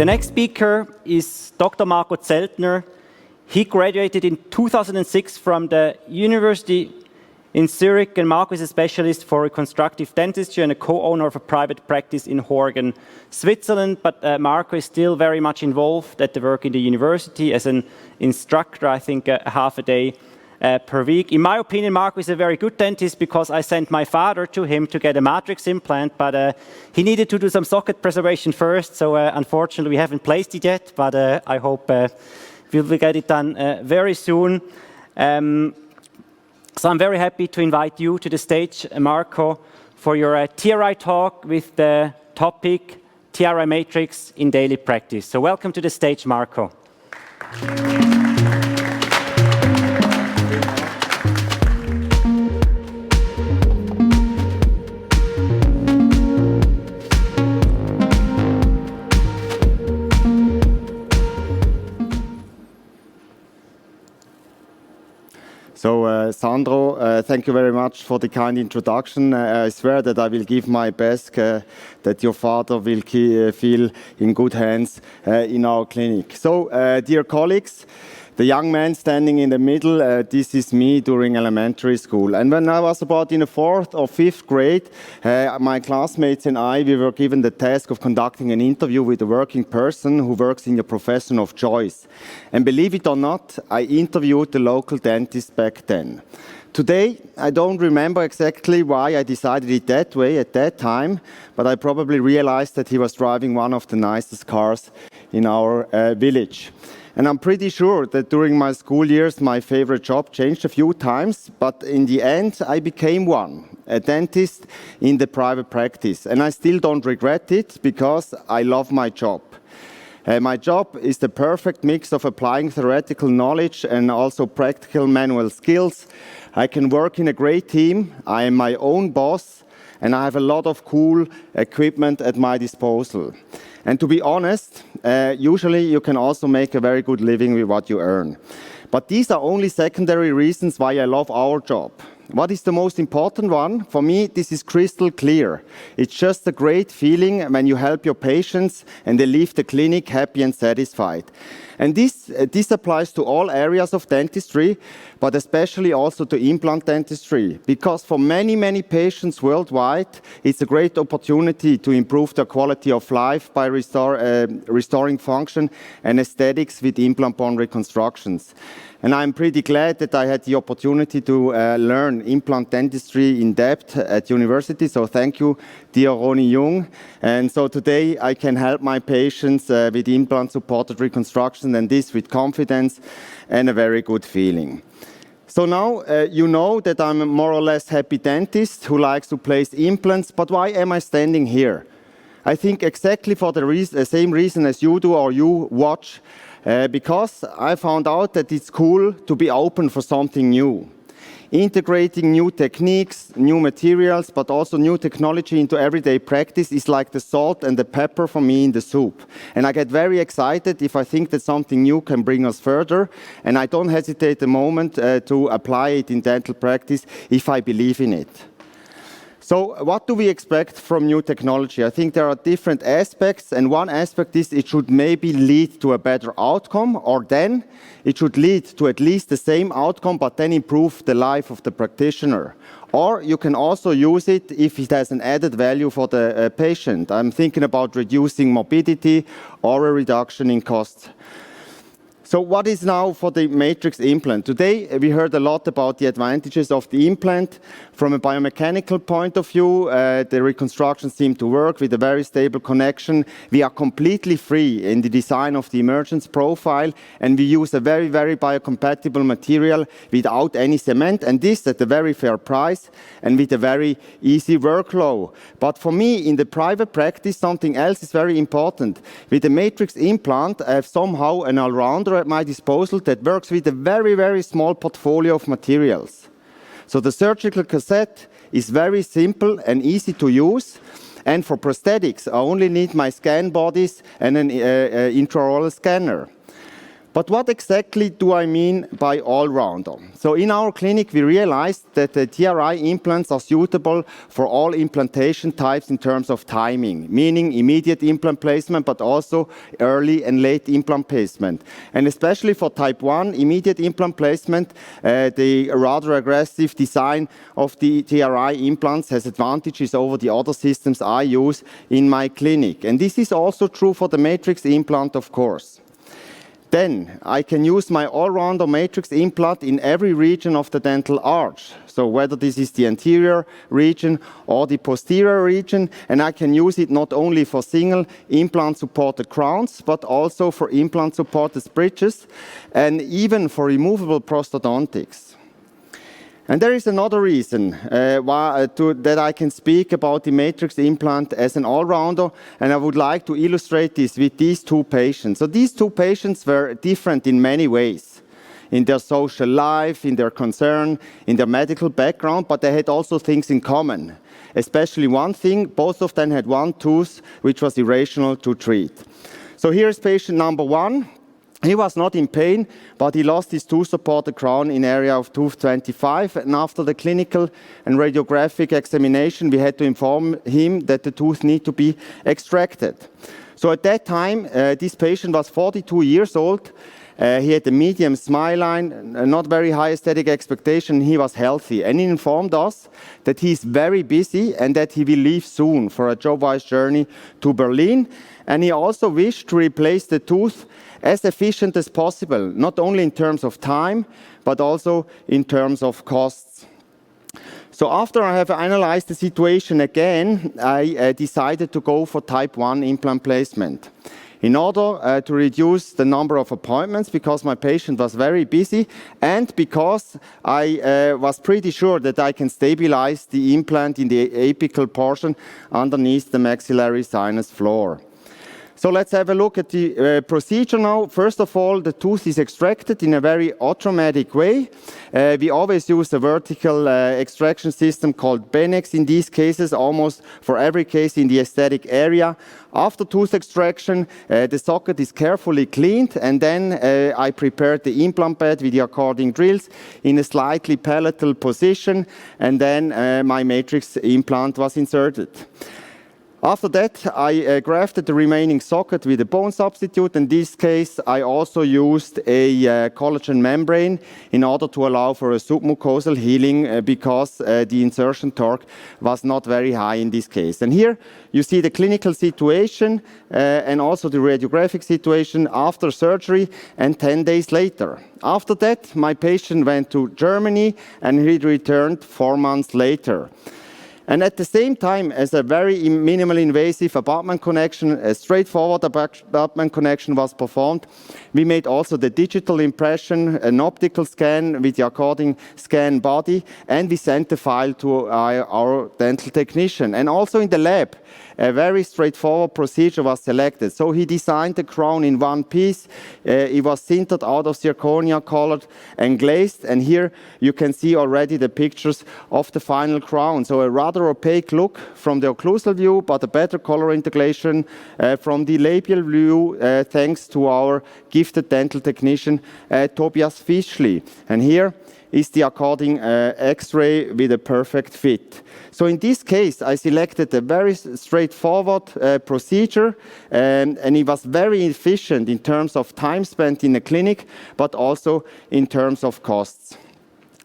The next speaker is Dr. Marco Zeltner. He graduated in 2006 from the University in Zurich, and Marco is a specialist for reconstructive dentistry and a co-owner of a private practice in Horgen, Switzerland. But Marco is still very much involved at the work in the university as an instructor, I think half a day per week. In my opinion, Marco is a very good dentist because I sent my father to him to get a matrix implant, but he needed to do some socket preservation first, so unfortunately we haven't placed it yet, but I hope we'll get it done very soon. So I'm very happy to invite you to the stage, Marco, for your TRI talk with the topic TRI matrix in daily practice. So welcome to the stage, Marco. So, Sandro, thank you very much for the kind introduction. I swear that I will give my best that your father will feel in good hands in our clinic. So, dear colleagues, the young man standing in the middle, this is me during elementary school. And when I was about in the 4th or 5th grade, my classmates and I, we were given the task of conducting an interview with a working person who works in your profession of choice. And believe it or not, I interviewed the local dentist back then. Today, I don't remember exactly why I decided it that way at that time, but I probably realized that he was driving one of the nicest cars in our village. And I'm pretty sure that during my school years, my favorite job changed a few times, but in the end, I became one, a dentist in the private practice. And I still don't regret it because I love my job. My job is the perfect mix of applying theoretical knowledge and also practical manual skills. I can work in a great team, I am my own boss, and I have a lot of cool equipment at my disposal. And to be honest, usually you can also make a very good living with what you earn. But these are only secondary reasons why I love our job. What is the most important one? For me, this is crystal clear. It's just a great feeling when you help your patients and they leave the clinic happy and satisfied. And this applies to all areas of dentistry, but especially also to implant dentistry, because for many, many patients worldwide, it's a great opportunity to improve their quality of life by restoring function and aesthetics with implant-borne reconstructions. And I'm pretty glad that I had the opportunity to learn implant dentistry in depth at university. So thank you, dear Ronnie Jung. And so today I can help my patients with implant-supported reconstruction, and this with confidence and a very good feeling. So now you know that I'm a more or less happy dentist who likes to place implants, but why am I standing here? I think exactly for the same reason as you do or you watch, because I found out that it's cool to be open for something new. Integrating new techniques, new materials, but also new technology into everyday practice is like the salt and the pepper for me in the soup. And I get very excited if I think that something new can bring us further, and I don't hesitate a moment to apply it in dental practice if I believe in it. So what do we expect from new technology? I think there are different aspects, and one aspect is it should maybe lead to a better outcome, or then it should lead to at least the same outcome, but then improve the life of the practitioner. Or you can also use it if it has an added value for the patient. I'm thinking about reducing morbidity or a reduction in costs. So what is now for the matrix implant? Today we heard a lot about the advantages of the implant. From a biomechanical point of view, the reconstruction seemed to work with a very stable connection. We are completely free in the design of the emergence profile, and we use a very, very biocompatible material without any cement, and this at a very fair price and with a very easy workflow. But for me, in the private practice, something else is very important. With the matrix implant, I have somehow an Allrounder at my disposal that works with a very, very small portfolio of materials. So the surgical cassette is very simple and easy to use. And for prosthetics, I only need my scan bodies and an intraoral scanner. But what exactly do I mean by all-rounder? So in our clinic, we realized that the TRI implants are suitable for all implantation types in terms of timing, meaning immediate implant placement, but also early and late implant placement. And especially for type 1 immediate implant placement, the rather aggressive design of the TRI implants has advantages over the other systems I use in my clinic. And this is also true for the matrix implant, of course. Then I can use my all-rounder matrix implant in every region of the dental arch. So whether this is the anterior region or the posterior region, and I can use it not only for single implant-supported crowns, but also for implant-supported bridges, and even for removable prosthodontics. And there is another reason that I can speak about the matrix implant as an all-rounder, and I would like to illustrate this with these two patients. So these two patients were different in many ways, in their social life, in their concern, in their medical background, but they had also things in common. Especially one thing, both of them had one tooth which was irrational to treat. So here's patient number 1. He was not in pain, but he lost his tooth-supported crown in area of tooth 25. And after the clinical and radiographic examination, we had to inform him that the tooth need to be extracted. So at that time, this patient was 42 years old. He had a medium smile line, not very high aesthetic expectation. He was healthy, and he informed us that he's very busy and that he will leave soon for a job-wise journey to Berlin. And he also wished to replace the tooth as efficient as possible, not only in terms of time, but also in terms of costs. So after I have analyzed the situation again, I decided to go for type 1 implant placement. In order to reduce the number of appointments, because my patient was very busy, and because I was pretty sure that I can stabilize the implant in the apical portion underneath the maxillary sinus floor. So let's have a look at the procedure now. First of all, the tooth is extracted in a very automatic way. We always use a vertical extraction system called Benex in these cases, almost for every case in the aesthetic area. After tooth extraction, the socket is carefully cleaned, and then I prepared the implant bed with the according drills in a slightly palatal position, and then my matrix implant was inserted. After that, I grafted the remaining socket with a bone substitute. In this case, I also used a collagen membrane in order to allow for a submucosal healing because the insertion torque was not very high in this case. And here you see the clinical situation and also the radiographic situation after surgery and 10 days later. After that, my patient went to Germany and he returned 4 months later. And at the same time, as a very minimally invasive abutment connection, a straightforward abutment connection was performed, we made also the digital impression, an optical scan with the according scan body, and we sent the file to our dental technician. And also in the lab, a very straightforward procedure was selected. So he designed the crown in one piece. It was sintered out of zirconia, colored and glazed. And here you can see already the pictures of the final crown. So a rather opaque look from the occlusal view, but a better color integration from the labial view, thanks to our gifted dental technician, Tobias Fischli. And here is the according Xray with a perfect fit. So in this case, I selected a very straightforward procedure, and it was very efficient in terms of time spent in the clinic, but also in terms of costs.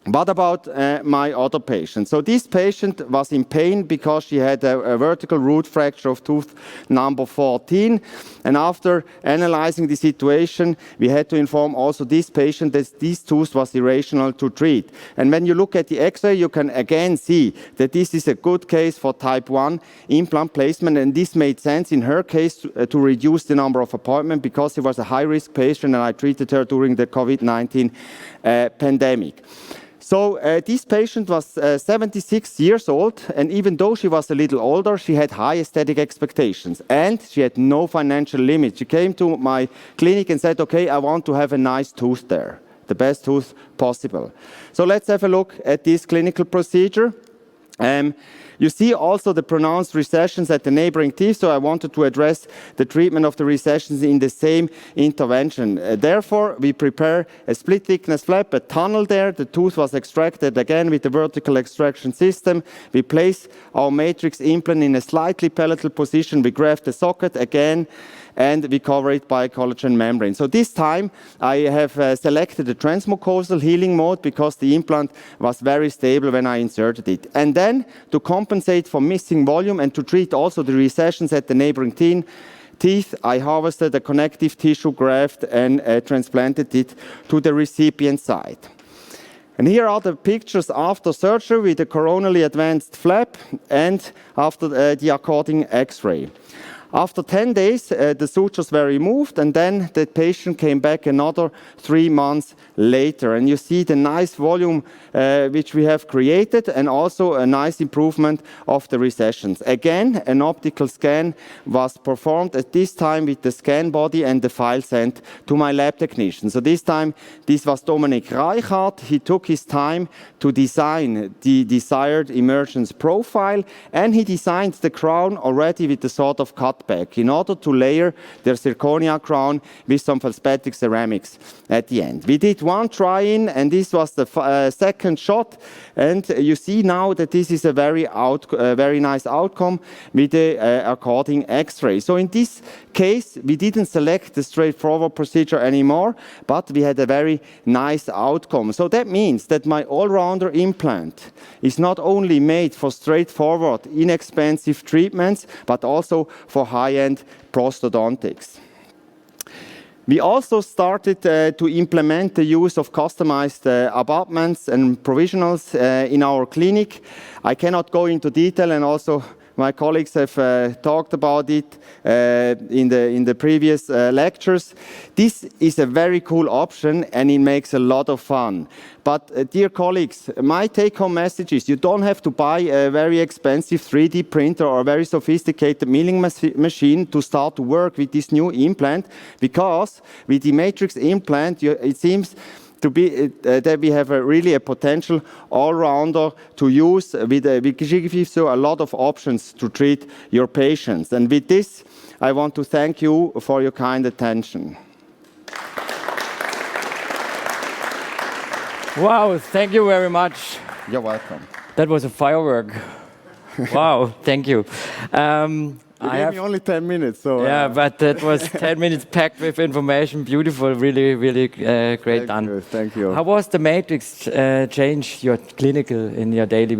What about my other patient? So this patient was in pain because she had a vertical root fracture of tooth number 14. And after analyzing the situation, we had to inform also this patient that this tooth was irrational to treat. And when you look at the X-ray, you can again see that this is a good case for type 1 implant placement. And this made sense in her case to reduce the number of appointments because she was a high-risk patient and I treated her during the COVID-19 pandemic. So this patient was 76 years old, and even though she was a little older, she had high aesthetic expectations, and she had no financial limits. She came to my clinic and said, okay, I want to have a nice tooth there, the best tooth possible. So let's have a look at this clinical procedure. You see also the pronounced recessions at the neighboring teeth, so I wanted to address the treatment of the recessions in the same intervention. Therefore, we prepare a split thickness flap, a tunnel there. The tooth was extracted again with the vertical extraction system. We place our matrix implant in a slightly palatal position. We graft the socket again, and we cover it by a collagen membrane. So this time I have selected the transmucosal healing mode because the implant was very stable when I inserted it. And then to compensate for missing volume and to treat also the recessions at the neighboring teeth, I harvested a connective tissue graft and transplanted it to the recipient side. And here are the pictures after surgery with the coronally advanced flap and after the according X-ray. After 10 days, the sutures were removed, and then the patient came back another 3 months later. And you see the nice volume which we have created, and also a nice improvement of the recessions. Again, an optical scan was performed at this time with the scan body and the file sent to my lab technician. So this time, this was Dominik Reichhardt. He took his time to design the desired emergence profile, and he designed the crown already with the sort of cut back in order to layer their zirconia crown with some feldspathic ceramics at the end. We did one try-in, and this was the second shot, and you see now that this is a very nice outcome with the according X-ray. So in this case, we didn't select the straightforward procedure anymore, but we had a very nice outcome. So that means that my Allrounder implant is not only made for straightforward, inexpensive treatments, but also for high-end prosthodontics. We also started to implement the use of customized abutments and provisionals in our clinic. I cannot go into detail, and also my colleagues have talked about it in the previous lectures. This is a very cool option, and it makes a lot of fun. But dear colleagues, my take-home message is you don't have to buy a very expensive 3D printer or a very sophisticated milling machine to start to work with this new implant, because with the matrix implant, it seems to be that we have really a potential all-rounder to use. We give you a lot of options to treat your patients. And with this, I want to thank you for your kind attention. Wow, thank you very much. You're welcome. That was a firework. Wow, thank you. You gave me only 10 minutes, so... Yeah, but that was 10 minutes packed with information. Beautiful, really, really great done. Thank you. How was the matrix change your clinical in your daily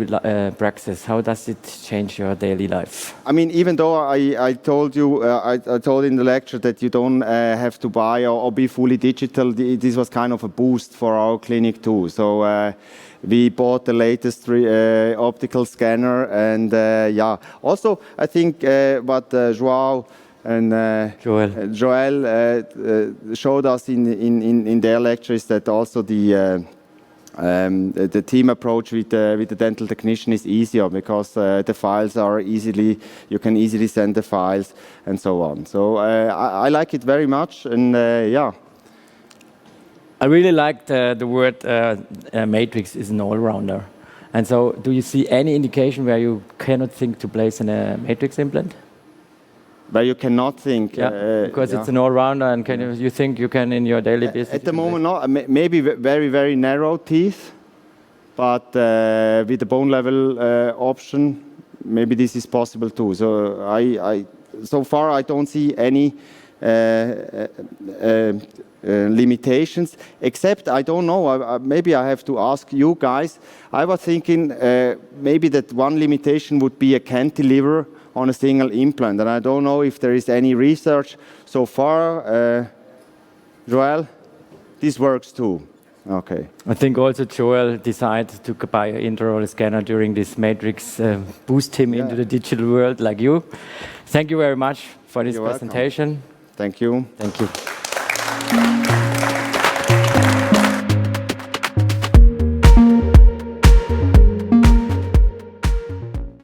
practice? How does it change your daily life? I mean, even though I told you, I told in the lecture that you don't have to buy or be fully digital, this was kind of a boost for our clinic too. So we bought the latest optical scanner, and yeah. Also, I think what João and Joel showed us in their lectures, that also the team approach with the dental technician is easier, because the files are you can easily send the files and so on. So I like it very much, and yeah. I really liked the word matrix is an all-rounder. And so do you see any indication where you cannot think to place a matrix implant? Where you cannot think? Yeah, because it's an all-rounder, and you think you can in your daily business? At the moment, not. Maybe very, very narrow teeth, but with the bone level option, maybe this is possible too. So so far I don't see any limitations, except I don't know, maybe I have to ask you guys. I was thinking maybe that one limitation would be a cantilever on a single implant, and I don't know if there is any research so far. Joel, this works too. Okay. I think also Joel decided to buy an intraoral scanner during this matrix, boost him into the digital world like you. Thank you very much for this presentation. Welcome. Thank you. Thank you.